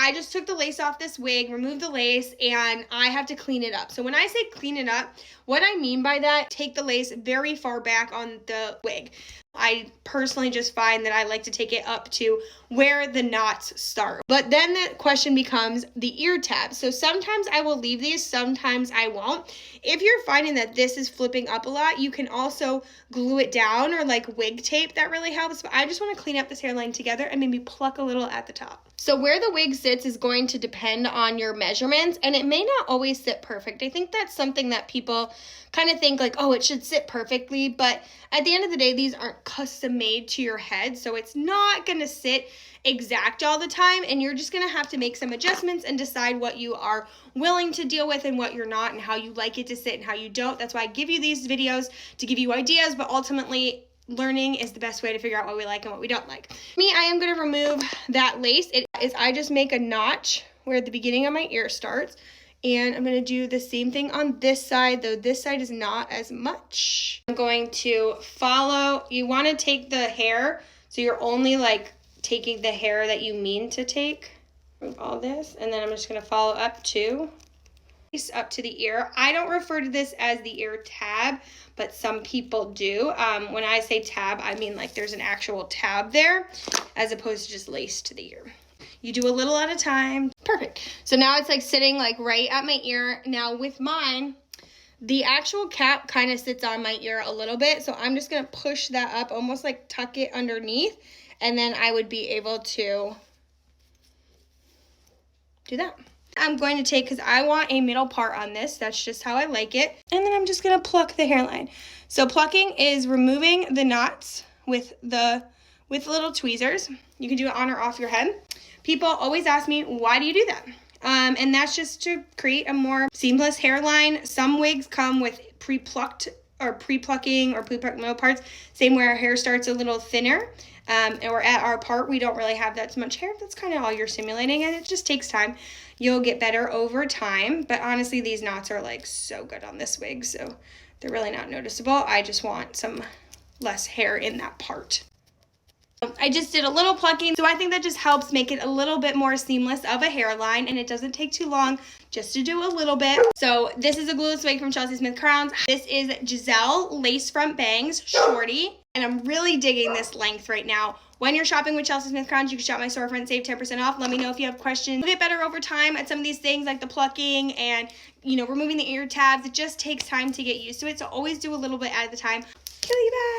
I just took the lace off this wig, removed the lace, and I have to clean it up. So when I say clean it up, what I mean by that, take the lace very far back on the wig. I personally just find that I like to take it up to where the knots start. But then the question becomes the ear tabs. So sometimes I will leave these, sometimes I won't. If you're finding that this is flipping up a lot, you can also glue it down or like wig tape. That really helps. But I just want to clean up this hairline together and maybe pluck a little at the top. So where the wig sits is going to depend on your measurements, and it may not always sit perfect. I think that's something that people kind of think like, oh, it should sit perfectly, but at the end of the day, these aren't custom made to your head, so it's not going to sit exact all the time, and you're just going to have to make some adjustments and decide what you are willing to deal with and what you're not, and how you like it to sit and how you don't. That's why I give you these videos, to give you ideas, but ultimately learning is the best way to figure out what we like and what we don't like. Me, I am going to remove that lace. I just make a notch where the beginning of my ear starts, and I'm going to do the same thing on this side, though this side is not as much. I'm going to follow. You want to take the hair, so you're only like taking the hair that you mean to take. Remove all this, and then I'm just going to follow up to the ear. I don't refer to this as the ear tab, but some people do. When I say tab, I mean like there's an actual tab there as opposed to just lace to the ear. You do a little at a time. Perfect. So now it's like sitting like right at my ear. Now with mine, the actual cap kind of sits on my ear a little bit. So I'm just going to push that up, almost like tuck it underneath. And then I would be able to do that. I'm going to take, because I want a middle part on this. That's just how I like it. And then I'm just going to pluck the hairline. So plucking is removing the knots with little tweezers. You can do it on or off your head. People always ask me, why do you do that? And that's just to create a more seamless hairline. Some wigs come with pre-plucked or pre-plucking or pre-plucked middle parts. Same where our hair starts a little thinner. Or at our part, we don't really have that much hair. That's kind of all you're simulating, and it just takes time. You'll get better over time, but honestly, these knots are like so good on this wig, so they're really not noticeable. I just want some less hair in that part. I just did a little plucking, so I think that just helps make it a little bit more seamless of a hairline, and it doesn't take too long just to do a little bit. So this is a glueless wig from Chelsey Smith Crowns. This is Giselle lace front bangs, shorty, and I'm really digging this length right now. When you're shopping with Chelsey Smith Crowns, you can shop my storefront, save 10% off. Let me know if you have questions. You'll get better over time at some of these things like the plucking and, you know, removing the ear tabs. It just takes time to get used to it, so always do a little bit at a time. Kill you back.